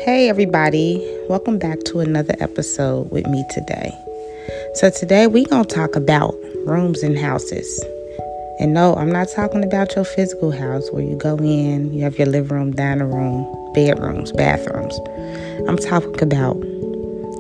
Hey everybody, welcome back to another episode with me today. So today we're going to talk about rooms and houses. And no, I'm not talking about your physical house where you go in, you have your living room, dining room, bedrooms, bathrooms. I'm talking about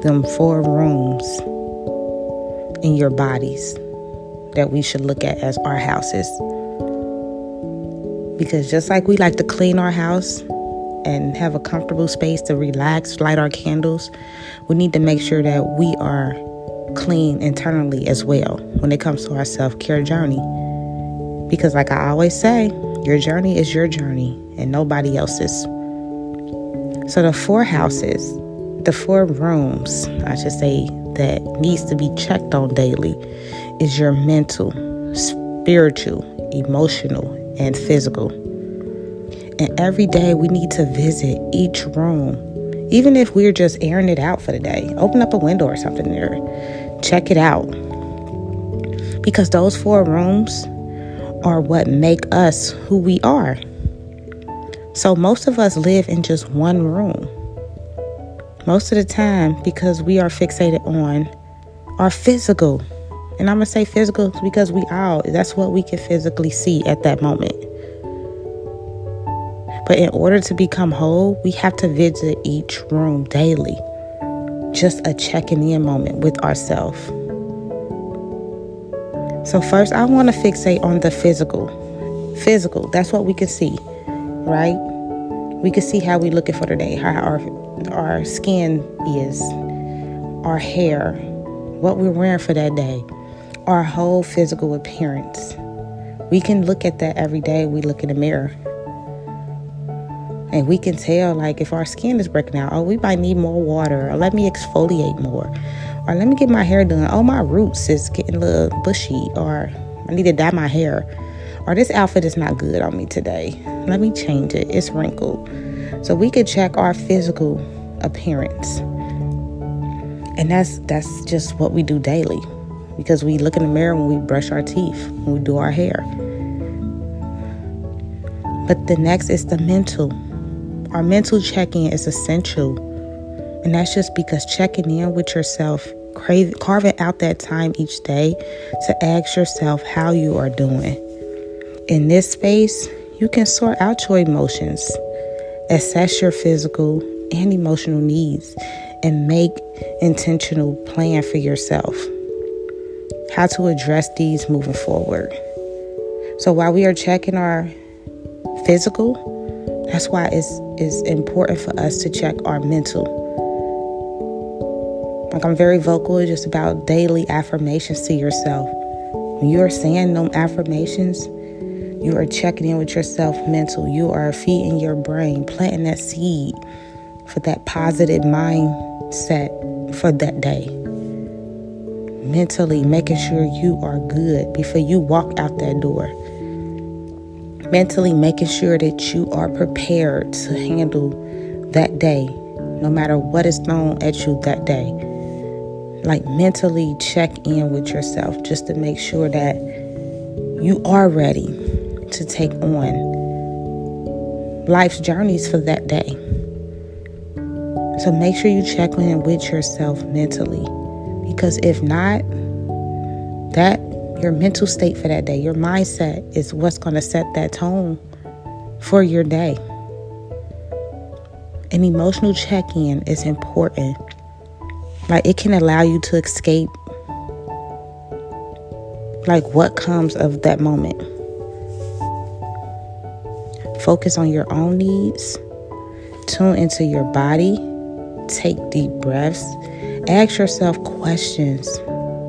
them 4 rooms in your bodies that we should look at as our houses. Because just like we like to clean our house and have a comfortable space to relax, light our candles, we need to make sure that we are clean internally as well when it comes to our self-care journey. Because like I always say, your journey is your journey and nobody else's. So the 4 houses, the 4 rooms, I should say, that needs to be checked on daily is your mental, spiritual, emotional, and physical. And every day we need to visit each room, even if we're just airing it out for the day. Open up a window or something there. Check it out. Because those 4 rooms are what make us who we are. So most of us live in just one room. Most of the time, because we are fixated on our physical. And I'm going to say physical because that's what we can physically see at that moment. But in order to become whole, we have to visit each room daily. Just a checking in moment with ourselves. So first, I want to fixate on the physical. Physical, that's what we can see, right? We can see how we looking for the day, how our skin is, our hair, what we're wearing for that day, our whole physical appearance. We can look at that every day. We look in the mirror. And we can tell, like, if our skin is breaking out, we might need more water, or let me exfoliate more, or let me get my hair done. My roots is getting a little bushy, or I need to dye my hair, or this outfit is not good on me today. Let me change it. It's wrinkled. So we could check our physical appearance. And that's just what we do daily, because we look in the mirror when we brush our teeth, when we do our hair. But the next is the mental. Our mental check-in is essential. And that's just because checking in with yourself, carving out that time each day to ask yourself how you are doing. In this space, you can sort out your emotions, assess your physical and emotional needs, and make intentional plan for yourself. How to address these moving forward. So while we are checking our physical, that's why it's important for us to check our mental. Like, I'm very vocal just about daily affirmations to yourself. When you are saying them affirmations, you are checking in with yourself mental. You are feeding your brain, planting that seed for that positive mindset for that day. Mentally making sure you are good before you walk out that door. Mentally making sure that you are prepared to handle that day, no matter what is thrown at you that day. Like, mentally check in with yourself just to make sure that you are ready to take on life's journeys for that day. So make sure you check in with yourself mentally, because if not, your mental state for that day, your mindset is what's going to set that tone for your day. An emotional check-in is important. Like, it can allow you to escape, like, what comes of that moment. Focus on your own needs. Tune into your body. Take deep breaths. Ask yourself questions.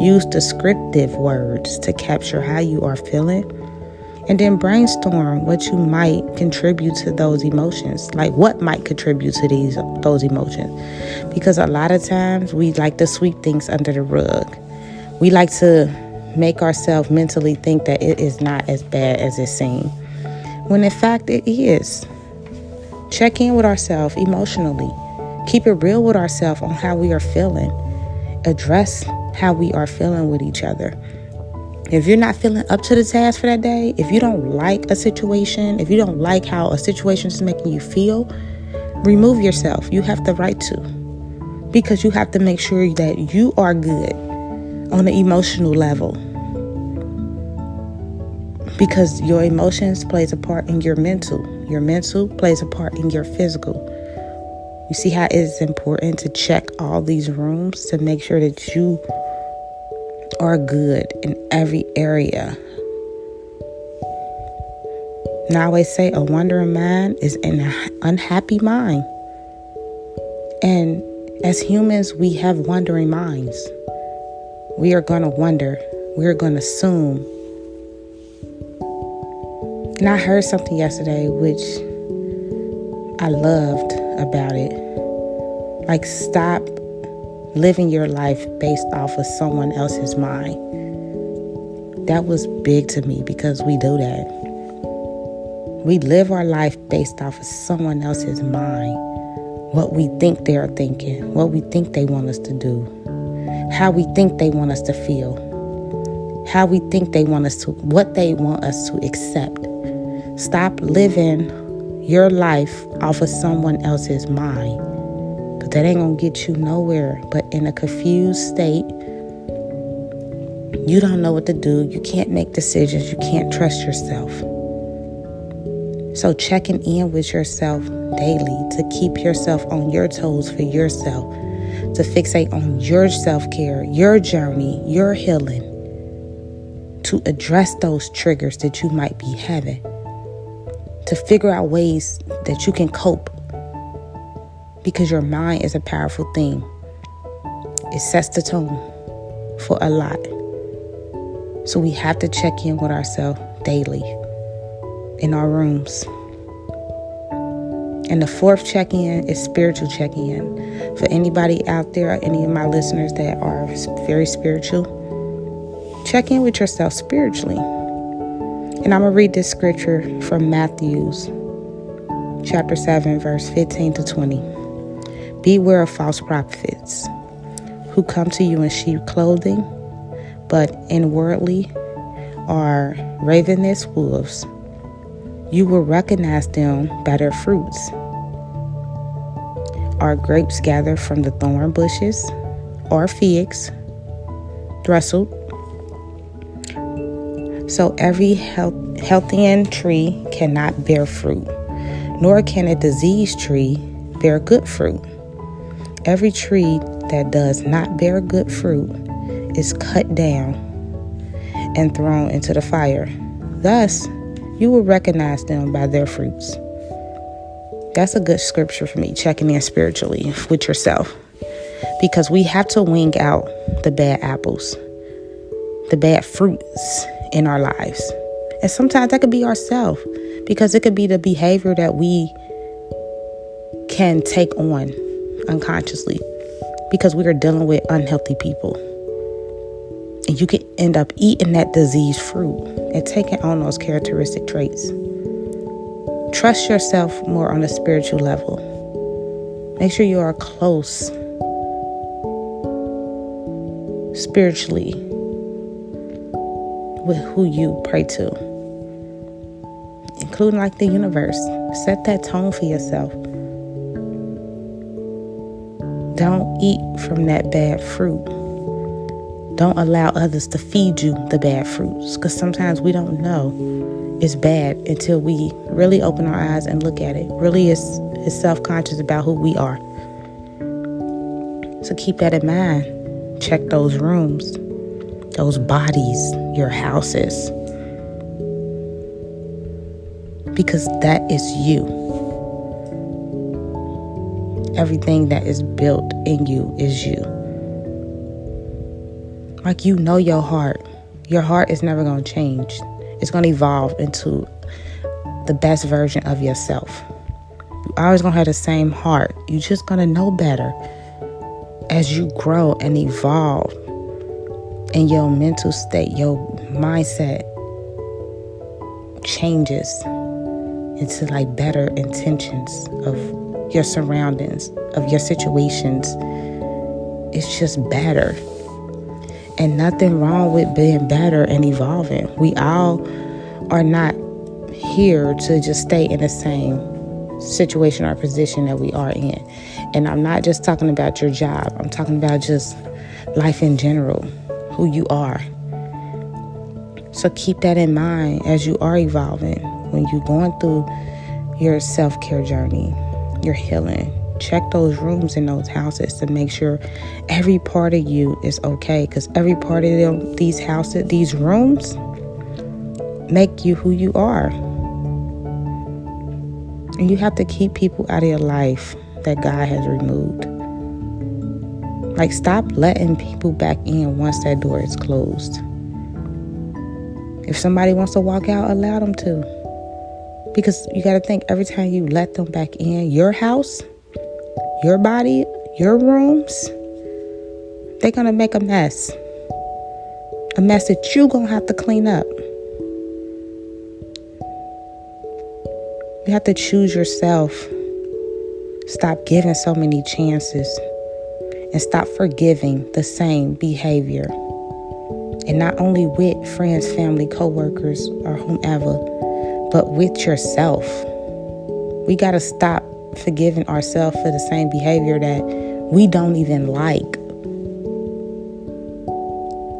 Use descriptive words to capture how you are feeling. And then brainstorm what you might contribute to those emotions. Like, what might contribute to those emotions. Because a lot of times we like to sweep things under the rug. We like to make ourselves mentally think that it is not as bad as it seems, when in fact it is. Check in with ourselves emotionally. Keep it real with ourselves on how we are feeling. Address how we are feeling with each other. If you're not feeling up to the task for that day, if you don't like a situation, if you don't like how a situation is making you feel, Remove yourself. You have the right to. Because you have to make sure that you are good on the emotional level. Because your emotions plays a part in your mental. Your mental plays a part in your physical. You see how it is important to check all these rooms to make sure that you are good in every area. Now I always say a wandering mind is an unhappy mind. And as humans, we have wandering minds. We are going to wonder. We are going to assume. And I heard something yesterday which I loved about it. Like, stop living your life based off of someone else's mind. That was big to me because we do that. We live our life based off of someone else's mind. What we think they're thinking, what we think they want us to do, how we think they want us to feel, how we think they want us to, what they want us to accept. Stop living your life off of someone else's mind, because that ain't gonna get you nowhere but in a confused state. You don't know what to do. You can't make decisions. You can't trust yourself. So checking in with yourself daily to keep yourself on your toes for yourself, to fixate on your self-care, your journey, your healing, to address those triggers that you might be having, to figure out ways that you can cope, because your mind is a powerful thing. It sets the tone for a lot. So we have to check in with ourselves daily in our rooms. And the fourth check-in is spiritual check-in. For anybody out there, any of my listeners that are very spiritual, check in with yourself spiritually. And I'm going to read this scripture from Matthew chapter 7, verse 15 to 20. Beware of false prophets who come to you in sheep clothing, but inwardly are ravenous wolves. You will recognize them by their fruits. Are grapes gathered from the thorn bushes, or figs thrustled? So every healthy tree cannot bear fruit, nor can a diseased tree bear good fruit. Every tree that does not bear good fruit is cut down and thrown into the fire. Thus, you will recognize them by their fruits. That's a good scripture for me, checking in spiritually with yourself. Because we have to wing out the bad apples, the bad fruits in our lives. And sometimes that could be ourselves, because it could be the behavior that we can take on unconsciously, because we are dealing with unhealthy people. And you can end up eating that diseased fruit and taking on those characteristic traits. Trust yourself more on a spiritual level. Make sure you are close spiritually with who you pray to, including like the universe. Set that tone for yourself. Don't eat from that bad fruit. Don't allow others to feed you the bad fruits, because sometimes we don't know it's bad until we really open our eyes and look at it. Really is self-conscious about who we are. So keep that in mind. Check those rooms, those bodies, your houses, because that is you. Everything that is built in you is you. Like, you know your heart. Your heart is never going to change. It's going to evolve into the best version of yourself. You're always going to have the same heart. You're just going to know better as you grow and evolve in your mental state. Your mindset changes into like better intentions of your surroundings, of your situations. It's just better. And nothing wrong with being better and evolving. We all are not here to just stay in the same situation or position that we are in. And I'm not just talking about your job. I'm talking about just life in general, who you are. So keep that in mind as you are evolving, when you're going through your self-care journey, your healing. Check those rooms in those houses to make sure every part of you is okay. Because every part of them, these houses, these rooms, make you who you are. And you have to keep people out of your life that God has removed. Like, stop letting people back in once that door is closed. If somebody wants to walk out, allow them to. Because you got to think, every time you let them back in your house, your body, your rooms, they're going to make a mess. A mess that you're going to have to clean up. You have to choose yourself. Stop giving so many chances. And stop forgiving the same behavior. And not only with friends, family, co-workers, or whomever, but with yourself. We got to stop forgiving ourselves for the same behavior that we don't even like.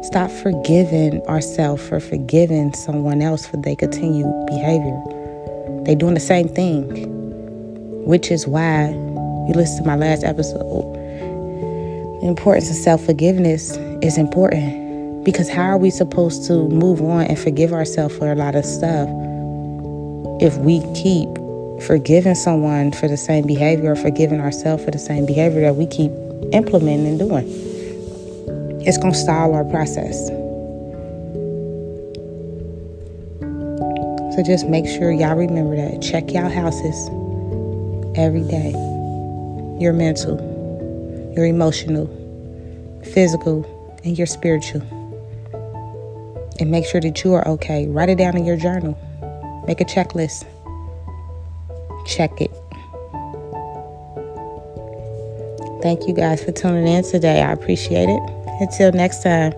Stop forgiving ourselves for forgiving someone else for their continued behavior. They doing the same thing, which is why you listen to my last episode. The importance of self-forgiveness is important, because how are we supposed to move on and forgive ourselves for a lot of stuff if we keep forgiving someone for the same behavior, or forgiving ourselves for the same behavior that we keep implementing and doing? It's going to stall our process. So just make sure y'all remember that. Check y'all houses every day. Your mental, your emotional, physical, and your spiritual. And make sure that you are okay. Write it down in your journal. Make a checklist. Check it. Thank you guys for tuning in today. I appreciate it. Until next time.